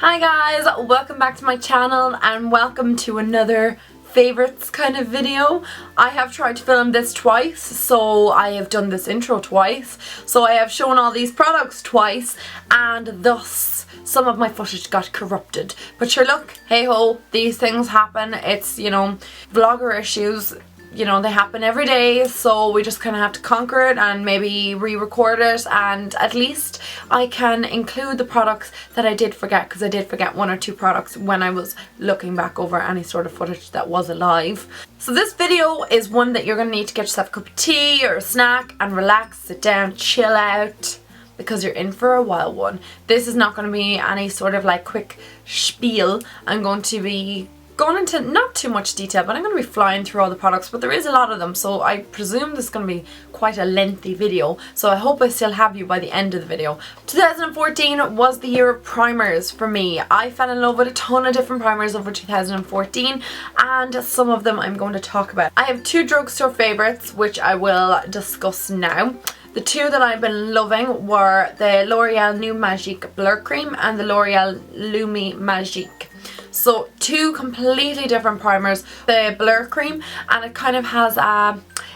Hi guys, welcome back to my channel and welcome to another favorites kind of video. I have tried to film this twice, so I have done this intro twice, so I have shown all these products twice, and thus some of my footage got corrupted. But sure, look, hey ho, these things happen. It's, you know, vlogger issues. You know, they happen every day, so we just kind of have to conquer it and maybe re-record it, and at least I can include the products that I did forget, because I did forget one or two products when I was looking back over any sort of footage that was alive. So this video is one that you're going to need to get yourself a cup of tea or a snack and relax, sit down, chill out, because you're in for a wild one. This is not going to be any sort of like quick spiel. I'm going to be going into not too much detail, but I'm going to be flying through all the products, but there is a lot of them, so I presume this is going to be quite a lengthy video, so I hope I still have you by the end of the video. 2014 was the year of primers for me. I fell in love with a ton of different primers over 2014, and some of them I'm going to talk about. I have two drugstore favourites which I will discuss now. The two that I've been loving were the L'Oreal New Magique Blur Cream and the L'Oreal Lumi Magique. So two completely different primers. The Blur Cream, and it kind of has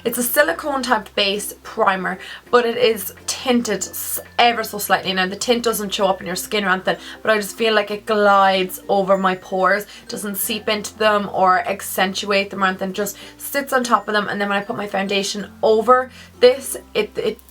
it's a silicone type base primer, but it is tinted ever so slightly. Now the tint doesn't show up in your skin or anything, but I just feel like it glides over my pores, doesn't seep into them or accentuate them or anything, just sits on top of them, and then when I put my foundation over this,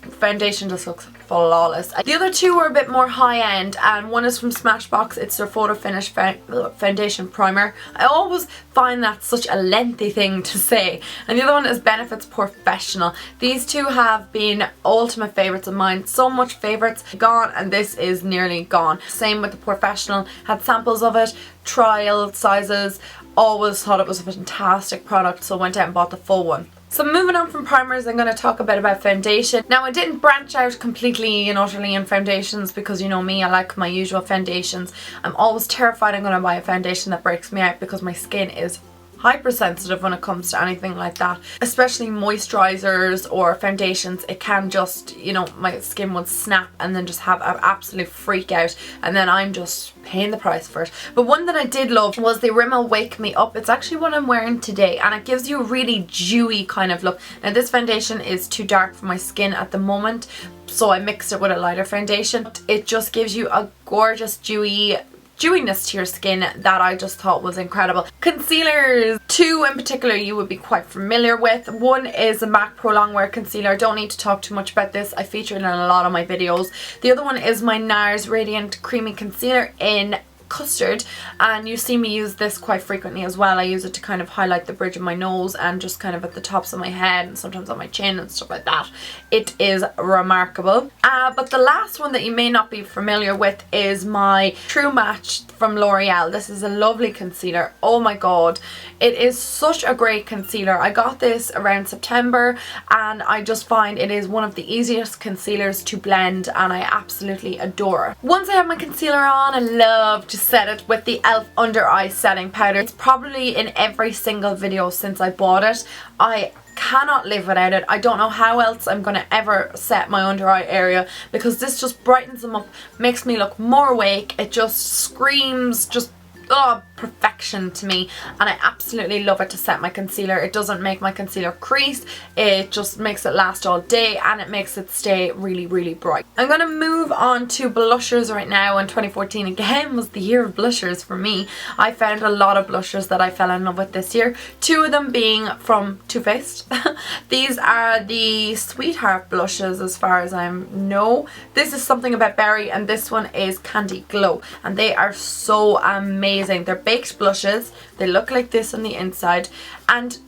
foundation just looks flawless. The other two were a bit more high end, and one is from Smashbox. It's their Photo Finish Foundation Primer. I always find that such a lengthy thing to say. And the other one is Benefits Professional. These two have been ultimate favourites of mine. So much favourites gone, and this is nearly gone. Same with the Professional. Had samples of it, trial sizes. Always thought it was a fantastic product, so went out and bought the full one. So moving on from primers, I'm going to talk a bit about foundation. Now I didn't branch out completely and utterly in foundations, because you know me, I like my usual foundations. I'm always terrified I'm going to buy a foundation that breaks me out, because my skin is hypersensitive when it comes to anything like that, especially moisturizers or foundations. It can just, you know, my skin would snap and then just have an absolute freak out, and then I'm just paying the price for it. But one that I did love was the Rimmel Wake Me Up. It's actually what I'm wearing today, and it gives you a really dewy kind of look. Now this foundation is too dark for my skin at the moment, so I mixed it with a lighter foundation. It just gives you a gorgeous dewiness to your skin that I just thought was incredible. Concealers, two in particular you would be quite familiar with. One is a MAC Pro Longwear Concealer. I don't need to talk too much about this. I feature it in a lot of my videos. The other one is my NARS Radiant Creamy Concealer in Custard, and you see me use this quite frequently as well. I use it to kind of highlight the bridge of my nose and just kind of at the tops of my head and sometimes on my chin and stuff like that. It is remarkable. But the last one that you may not be familiar with is my True Match from L'Oreal. This is a lovely concealer. Oh my god, it is such a great concealer. I got this around September, and I just find it is one of the easiest concealers to blend, and I absolutely adore it. Once I have my concealer on, I love to set it with the e.l.f. Under Eye Setting Powder. It's probably in every single video since I bought it. I cannot live without it. I don't know how else I'm going to ever set my under eye area, because this just brightens them up, makes me look more awake. It just screams just perfection to me, and I absolutely love it to set my concealer. It doesn't make my concealer crease, it just makes it last all day, and it makes it stay really, really bright. I'm going to move on to blushers right now, and 2014 again was the year of blushers for me. I found a lot of blushers that I fell in love with this year, two of them being from Too Faced. These are the Sweetheart blushes as far as I know. This is Something About Berry, and this one is Candy Glow, and they are so amazing. They're baked blushes. They look like this on the inside, and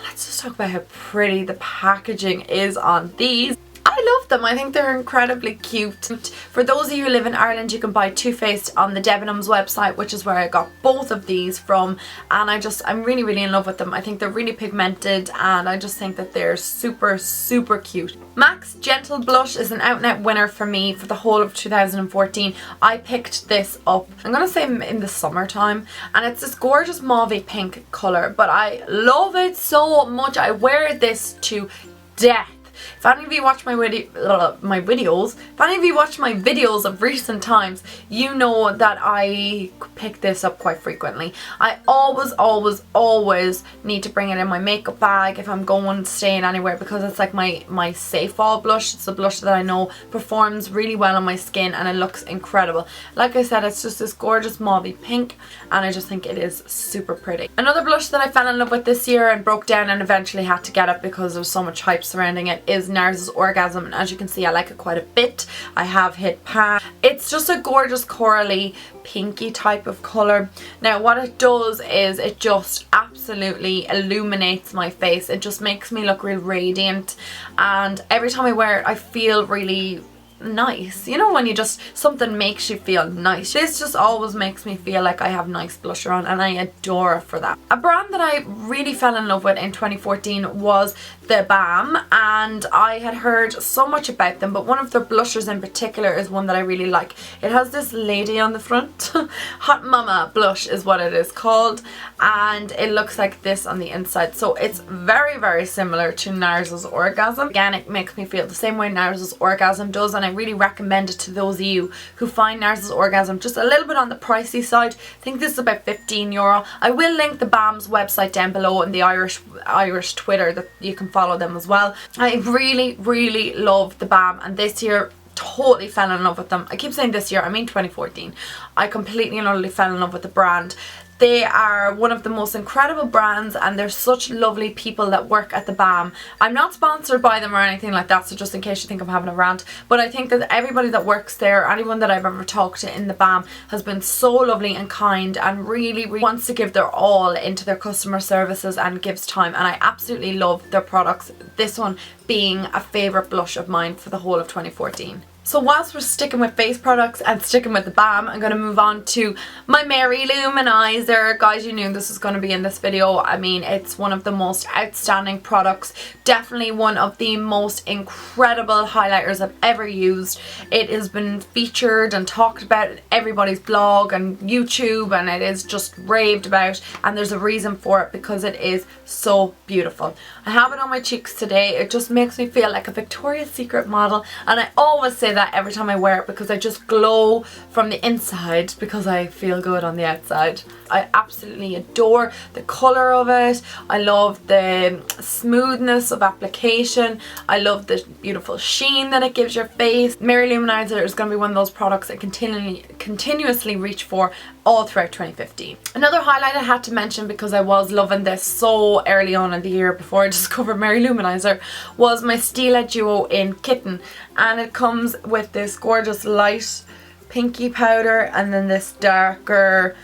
let's just talk about how pretty the packaging is on these. I love them. I think they're incredibly cute. For those of you who live in Ireland, you can buy Too Faced on the Debenhams website, which is where I got both of these from, and I'm really, really in love with them. I think they're really pigmented, and I just think that they're super, super cute. MAC's Gentle Blush is an out and out winner for me for the whole of 2014. I picked this up, I'm gonna say in the summertime, and it's this gorgeous mauve pink colour, but I love it so much. I wear this to death. If any of you watch my videos, if any of you watch my videos of recent times, you know that I pick this up quite frequently. I always need to bring it in my makeup bag if I'm going staying anywhere, because it's like my safe fall blush. It's a blush that I know performs really well on my skin and it looks incredible. Like I said, it's just this gorgeous mauvey pink and I just think it is super pretty. Another blush that I fell in love with this year and broke down and eventually had to get it because there was so much hype surrounding it is NARS's Orgasm, and as you can see I like it quite a bit. I have hit pan. It's just a gorgeous corally pinky type of colour. Now what it does is it just absolutely illuminates my face. It just makes me look real radiant, and every time I wear it I feel really nice. You know when you just, something makes you feel nice. This just always makes me feel like I have nice blusher on, and I adore it for that. A brand that I really fell in love with in 2014 was The Balm, and I had heard so much about them, but one of their blushers in particular is one that I really like. It has this lady on the front. Hot Mama blush is what it is called, and it looks like this on the inside. So it's very similar to NARS's Orgasm. Again, it makes me feel the same way NARS's Orgasm does, and I really recommend it to those of you who find NARS's Orgasm just a little bit on the pricey side. I think this is about €15. I will link the Balm's website down below in the Irish Twitter that you can follow them as well. I really love the Balm, and this year totally fell in love with them. I keep saying this year, I mean 2014. I completely and utterly fell in love with the brand. They are one of the most incredible brands, and they're such lovely people that work at the Balm. I'm not sponsored by them or anything like that, so just in case you think I'm having a rant, but I think that everybody that works there, anyone that I've ever talked to in the Balm, has been so lovely and kind and really wants to give their all into their customer services and gives time, and I absolutely love their products. This one being a favourite blush of mine for the whole of 2014. So whilst we're sticking with face products and sticking with the Balm, I'm going to move on to my Mary Luminizer. Guys, you knew this was going to be in this video. I mean, it's one of the most outstanding products. Definitely one of the most incredible highlighters I've ever used. It has been featured and talked about in everybody's blog and YouTube, and it is just raved about, and there's a reason for it, because it is so beautiful. I have it on my cheeks today. It just makes me feel like a Victoria's Secret model, and I always say that every time I wear it, because I just glow from the inside because I feel good on the outside. I absolutely adore the colour of it. I love the smoothness of application. I love the beautiful sheen that it gives your face. Mary Luminizer is going to be one of those products I continuously reach for all throughout 2015. Another highlight I had to mention, because I was loving this so early on in the year before I discovered Mary Luminizer, was my Stila Duo in Kitten, and it comes with this gorgeous light pinky powder and then this darker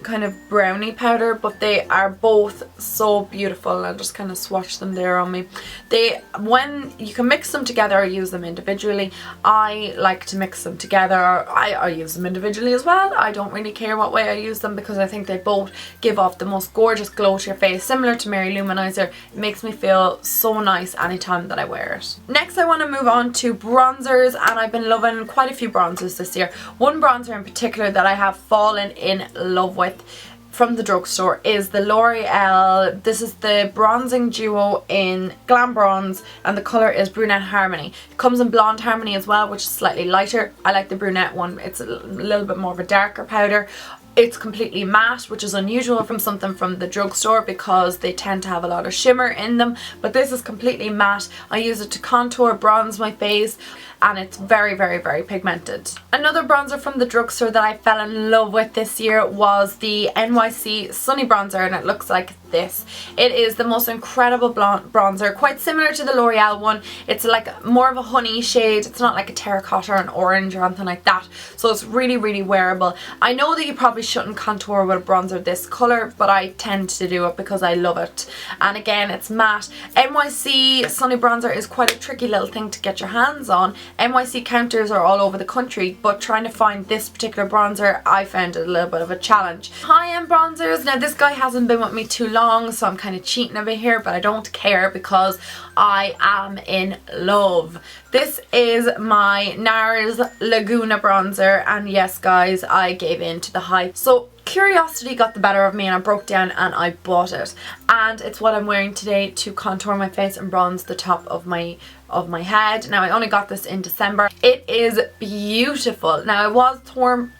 kind of brownie powder, but they are both so beautiful. I'll just kind of swatch them there on me. When you can mix them together or use them individually. I like to mix them together. I use them individually as well. I don't really care what way I use them, because I think they both give off the most gorgeous glow to your face, similar to Mary Luminizer. It makes me feel so nice anytime that I wear it. Next I want to move on to bronzers, and I've been loving quite a few bronzers this year. One bronzer in particular that I have fallen in love with from the drugstore is the L'Oreal. This is the bronzing duo in Glam Bronze, and the colour is Brunette Harmony. It comes in Blonde Harmony as well, which is slightly lighter. I like the brunette one. It's a little bit more of a darker powder. It's completely matte, which is unusual from something from the drugstore, because they tend to have a lot of shimmer in them, but this is completely matte. I use it to contour, bronze my face, and it's very pigmented. Another bronzer from the drugstore that I fell in love with this year was the NYC Sunny Bronzer, and it looks like this. It is the most incredible bronzer, quite similar to the L'Oreal one. It's like more of a honey shade. It's not like a terracotta or an orange or anything like that, so it's really wearable. I know that you probably shouldn't contour with a bronzer this colour, but I tend to do it because I love it. And again, it's matte. NYC Sunny Bronzer is quite a tricky little thing to get your hands on. NYC counters are all over the country, but trying to find this particular bronzer, I found it a little bit of a challenge. High-end bronzers, now this guy hasn't been with me too long, long, so I'm kind of cheating a bit here, but I don't care because I am in love. This is my NARS Laguna bronzer, and yes guys, I gave in to the hype. So curiosity got the better of me and I broke down and I bought it, and it's what I'm wearing today to contour my face and bronze the top of my head. Now I only got this in December. It is beautiful. Now I was torn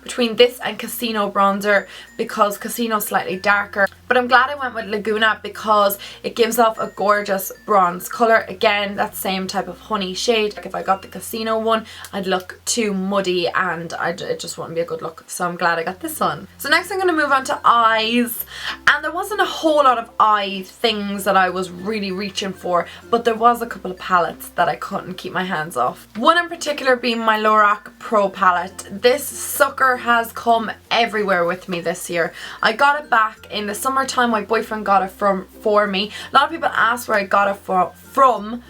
between this and Casino bronzer because Casino is slightly darker, but I'm glad I went with Laguna because it gives off a gorgeous bronze colour. Again, that same type of honey shade. Like if I got the Casino one, I'd look too muddy and it just wouldn't be a good look, so I'm glad I got this one. So next I'm going to move on to eyes, and there wasn't a whole lot of eye things that I was really reaching for, but there was a couple of palettes that I couldn't keep my hands off. One in particular being my Lorac Pro palette. This sucker has come everywhere with me this year. I got it back in the summertime. My boyfriend got it for me. A lot of people ask where I got it from.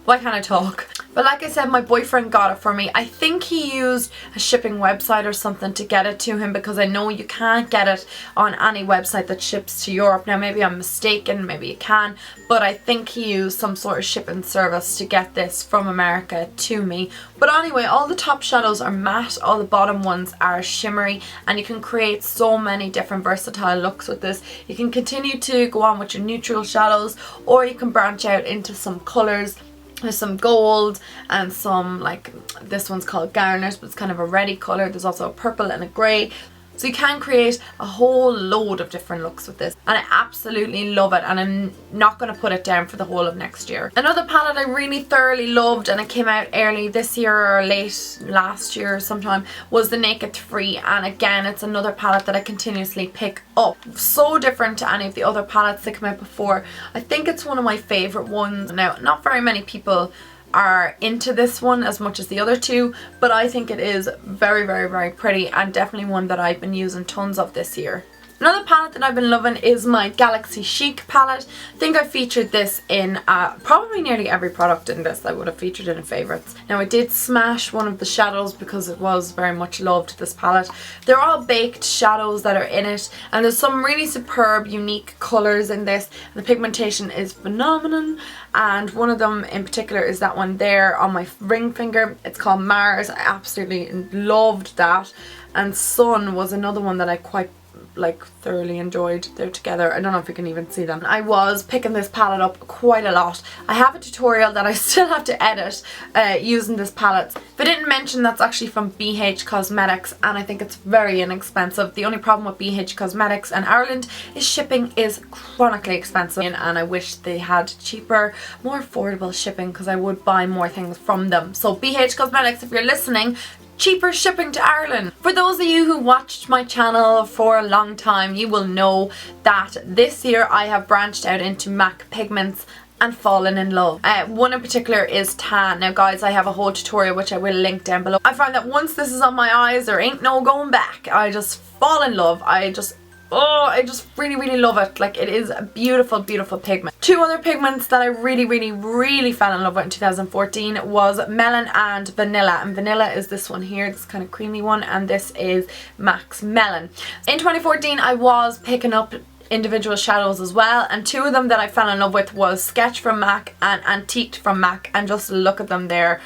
Why can't I talk? But like I said, my boyfriend got it for me. I think he used a shipping website or something to get it to him, because I know you can't get it on any website that ships to Europe. Now maybe I'm mistaken, maybe you can, but I think he used some sort of shipping service to get this from America to me. But anyway, all the top shadows are matte, all the bottom ones are shimmery, and you can create so many different versatile looks with this. You can continue to go on with your neutral shadows, or you can branch out into some colours. There's some gold and some, like, this one's called Garnet, but it's kind of a reddy colour. There's also a purple and a grey. So you can create a whole load of different looks with this, and I absolutely love it, and I'm not going to put it down for the whole of next year. Another palette I really thoroughly loved, and it came out early this year or late last year sometime, was the Naked 3, and again it's another palette that I continuously pick up. So different to any of the other palettes that came out before. I think it's one of my favourite ones. Now, not very many people are into this one as much as the other two, but I think it is very, very, very pretty, and definitely one that I've been using tons of this year. Another palette that I've been loving is my Galaxy Chic palette. I think I featured this in probably nearly every product in this. I would have featured it in favourites. Now I did smash one of the shadows because it was very much loved, this palette. They're all baked shadows that are in it, and there's some really superb unique colours in this. The pigmentation is phenomenal, and one of them in particular is that one there on my ring finger. It's called Mars. I absolutely loved that. And Sun was another one that I quite thoroughly enjoyed. They're together. I don't know if you can even see them. I was picking this palette up quite a lot. I have a tutorial that I still have to edit using this palette. But I didn't mention that's actually from BH Cosmetics, and I think it's very inexpensive. The only problem with BH Cosmetics in Ireland is shipping is chronically expensive, and I wish they had cheaper, more affordable shipping, because I would buy more things from them. So BH Cosmetics, if you're listening, cheaper shipping to Ireland. For those of you who watched my channel for a long time, you will know that this year I have branched out into MAC pigments and fallen in love. One in particular is tan. Now guys, I have a whole tutorial which I will link down below. I find that once this is on my eyes, there ain't no going back. I just fall in love. I just really, really love it. Like, it is a beautiful, beautiful pigment. Two other pigments that I really, really, really fell in love with in 2014 was Melon and Vanilla. And Vanilla is this one here, this kind of creamy one, and this is MAC's Melon. In 2014, I was picking up individual shadows as well, and two of them that I fell in love with was Sketch from MAC and Antiqued from MAC, and just look at them there.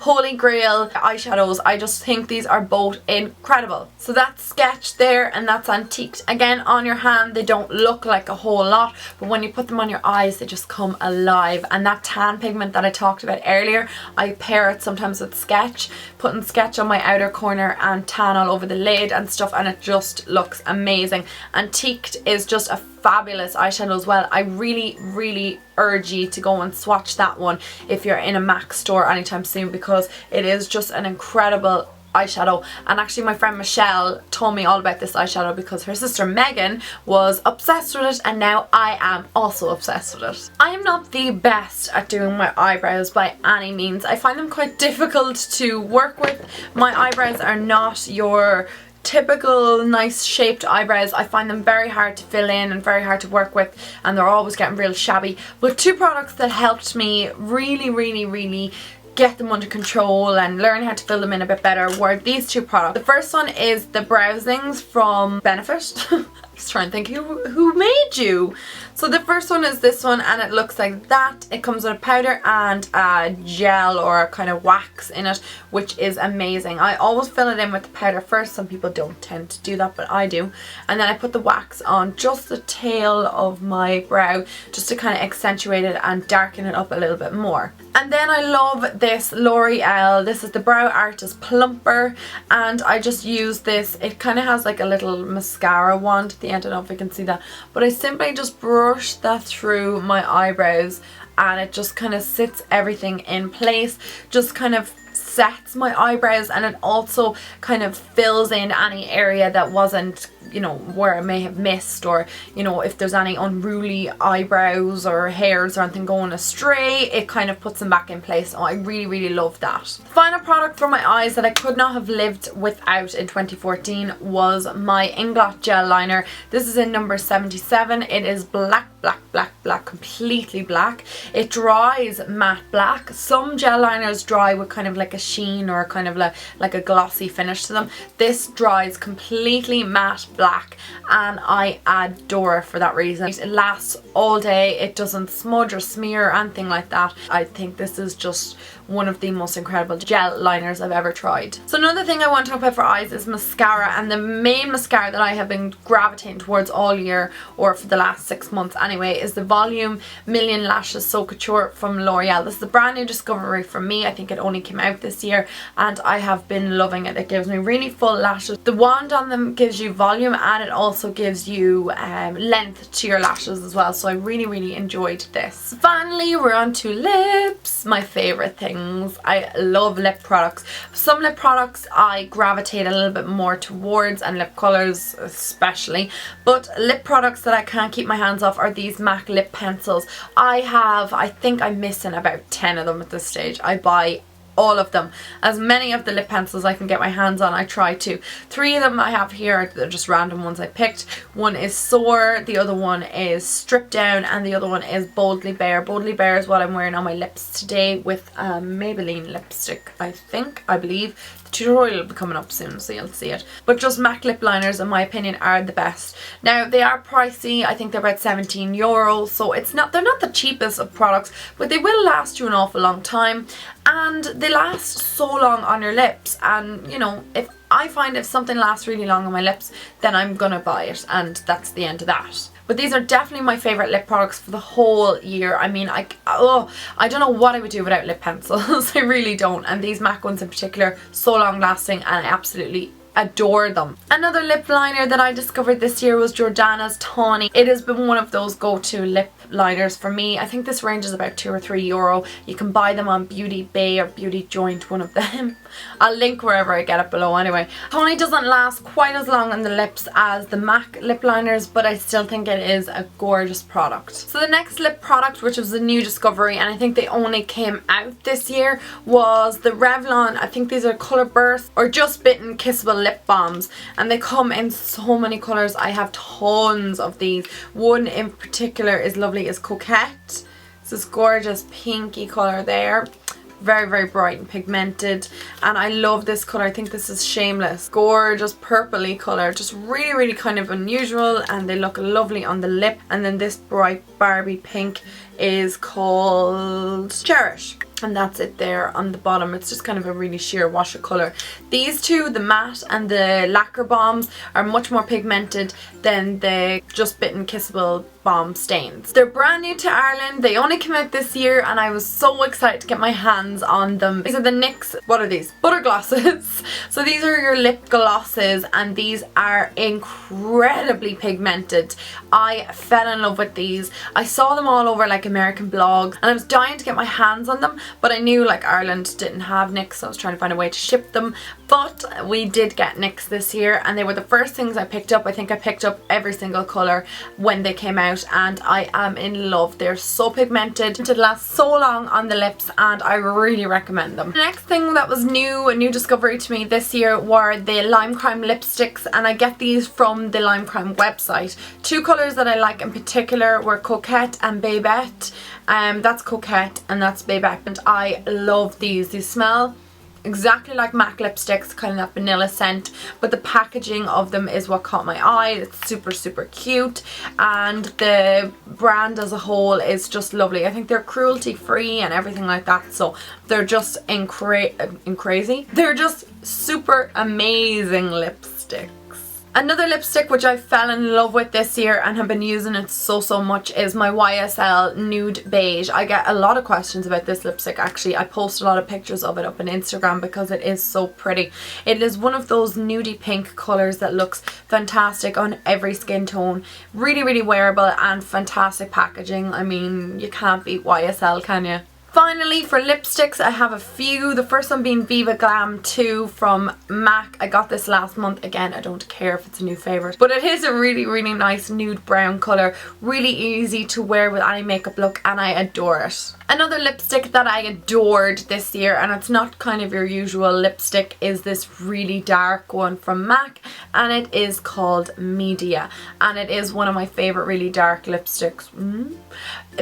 Holy grail eyeshadows. I just think these are both incredible. So that's Sketch there, and that's Antiqued. Again, on your hand they don't look like a whole lot, but when you put them on your eyes they just come alive. And that tan pigment that I talked about earlier, I pair it sometimes with Sketch, putting Sketch on my outer corner and tan all over the lid and stuff, and it just looks amazing. Antiqued is just a fabulous eyeshadow as well. I really, really urge you to go and swatch that one if you're in a MAC store anytime soon, because it is just an incredible eyeshadow. And actually my friend Michelle told me all about this eyeshadow because her sister Megan was obsessed with it, and now I am also obsessed with it. I am not the best at doing my eyebrows by any means. I find them quite difficult to work with. My eyebrows are not your typical nice shaped eyebrows. I find them very hard to fill in and very hard to work with, and they're always getting real shabby. But two products that helped me really, really, really get them under control and learn how to fill them in a bit better were these two products. The first one is the Brow Zings from Benefit. I was trying to think who made you. So the first one is this one, and it looks like that. It comes with a powder and a gel or a kind of wax in it, which is amazing. I always fill it in with the powder first. Some people don't tend to do that, but I do. And then I put the wax on just the tail of my brow just to kind of accentuate it and darken it up a little bit more. And then I love this L'Oreal. This is the Brow Artist Plumper, and I just use this. It kind of has like a little mascara wand at the end. I don't know if you can see that, but I simply just brush that through my eyebrows, and it just kind of sits everything in place, just kind of sets my eyebrows, and it also kind of fills in any area that wasn't, you know, where I may have missed, or, you know, if there's any unruly eyebrows or hairs or anything going astray, it kind of puts them back in place. Oh, I really love that. The final product for my eyes that I could not have lived without in 2014 was my Inglot gel liner. This is in number 77. It is black, completely black. It dries matte black. Some gel liners dry with kind of like a sheen or kind of like a glossy finish to them. This dries completely matte black, and I adore it for that reason. It lasts all day. It doesn't smudge or smear or anything like that. I think this is just one of the most incredible gel liners I've ever tried. So another thing I want to talk about for eyes is mascara, and the main mascara that I have been gravitating towards all year, or for the last 6 months anyway, is the Volume Million Lashes So Couture from L'Oreal. This is a brand new discovery for me. I think it only came out this year, and I have been loving it. It gives me really full lashes. The wand on them gives you volume, and it also gives you length to your lashes as well, so I really enjoyed this. Finally, we're on to lips, my favorite thing. I love lip products. Some lip products I gravitate a little bit more towards, and lip colours especially, but lip products that I can't keep my hands off are these MAC lip pencils. I think I'm missing about 10 of them at this stage. I buy all of them, as many of the lip pencils I can get my hands on. I try to. 3 of them I have here, they're just random ones I picked. One is Soar, the other one is Strip Down, and the other one is Boldly Bare. Boldly Bare is what I'm wearing on my lips today with Maybelline lipstick, I believe. The tutorial will be coming up soon, so you'll see it. But just MAC lip liners, in my opinion, are the best. Now, they are pricey. I think they're about €17, so they're not the cheapest of products, but they will last you an awful long time, and they last so long on your lips. And, you know, if I find if something lasts really long on my lips, then I'm gonna buy it, and that's the end of that. But these are definitely my favourite lip products for the whole year. I mean, I don't know what I would do without lip pencils. I really don't. And these MAC ones in particular, so long lasting, and I absolutely adore them. Another lip liner that I discovered this year was Jordana's Tawny. It has been one of those go-to lip liners for me. I think this range is about €2 or €3. You can buy them on Beauty Bay or Beauty Joint, one of them. I'll link wherever I get it below anyway. Tawny doesn't last quite as long on the lips as the MAC lip liners, but I still think it is a gorgeous product. So the next lip product, which was a new discovery, and I think they only came out this year, was the Revlon, I think these are Colour Burst or Just Bitten Kissable Lip Balms, and they come in so many colours. I have tons of these. One in particular is lovely, is Coquette. It's this gorgeous pinky colour there. Very bright and pigmented, and I love this colour. I think this is Shameless. Gorgeous purpley colour, just really kind of unusual, and they look lovely on the lip. And then this bright Barbie pink is called Cherish, and that's it there on the bottom. It's just kind of a really sheer wash of colour. These two, the matte and the lacquer bombs, are much more pigmented than the Just Bitten Kissable Balm stains. They're brand new to Ireland. They only came out this year, and I was so excited to get my hands on them. These are the NYX, what are these? Butter glosses. So these are your lip glosses, and these are incredibly pigmented. I fell in love with these. I saw them all over like American blogs, and I was dying to get my hands on them, but I knew like Ireland didn't have NYX, so I was trying to find a way to ship them. But we did get NYX this year, and they were the first things I picked up. I think I picked up every single colour when they came out, and I am in love. They're so pigmented. It lasts so long on the lips, and I really recommend them. The next thing that was new, a new discovery to me this year, were the Lime Crime lipsticks, and I get these from the Lime Crime website. 2 colours that I like in particular were Coquette and Babette. That's Coquette and that's Babe. And I love these. These smell exactly like MAC lipsticks, kind of that vanilla scent, but the packaging of them is what caught my eye. It's super, super cute, and the brand as a whole is just lovely. I think they're cruelty free and everything like that, so they're just crazy. They're just super amazing lipsticks. Another lipstick which I fell in love with this year and have been using it so much is my YSL Nude Beige. I get a lot of questions about this lipstick actually. I post a lot of pictures of it up on Instagram because it is so pretty. It is one of those nudie pink colours that looks fantastic on every skin tone. Really, really wearable and fantastic packaging. I mean, you can't beat YSL, can you? Finally, for lipsticks, I have a few. The first one being Viva Glam 2 from MAC. I got this last month. Again, I don't care if it's a new favourite, but it is a really, really nice nude brown colour. Really easy to wear with any makeup look, and I adore it. Another lipstick that I adored this year, and it's not kind of your usual lipstick, is this really dark one from MAC, and it is called Media, and it is one of my favourite really dark lipsticks.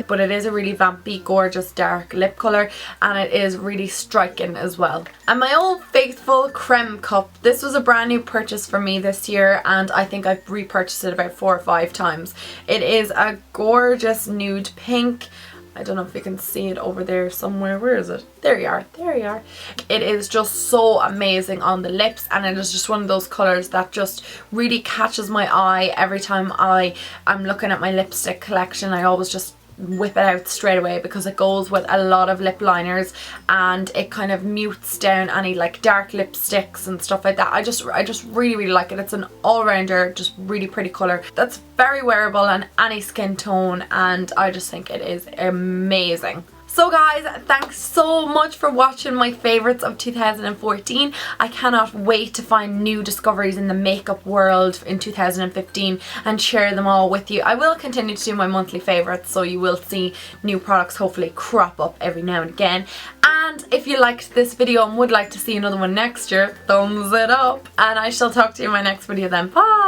But it is a really vampy, gorgeous dark lip colour, and it is really striking as well. And my old faithful Creme Cup. This was a brand new purchase for me this year, and I think I've repurchased it about 4 or 5 times. It is a gorgeous nude pink. I don't know if you can see it over there somewhere. Where is it? There you are. There you are. It is just so amazing on the lips, and it is just one of those colours that just really catches my eye every time I am looking at my lipstick collection. I always just whip it out straight away because it goes with a lot of lip liners, and it kind of mutes down any like dark lipsticks and stuff like that. I just really, really like it. It's an all-rounder, just really pretty colour that's very wearable on any skin tone, and I just think it is amazing. So guys, thanks so much for watching my favourites of 2014. I cannot wait to find new discoveries in the makeup world in 2015 and share them all with you. I will continue to do my monthly favourites, so you will see new products hopefully crop up every now and again. And if you liked this video and would like to see another one next year, thumbs it up. And I shall talk to you in my next video then. Bye!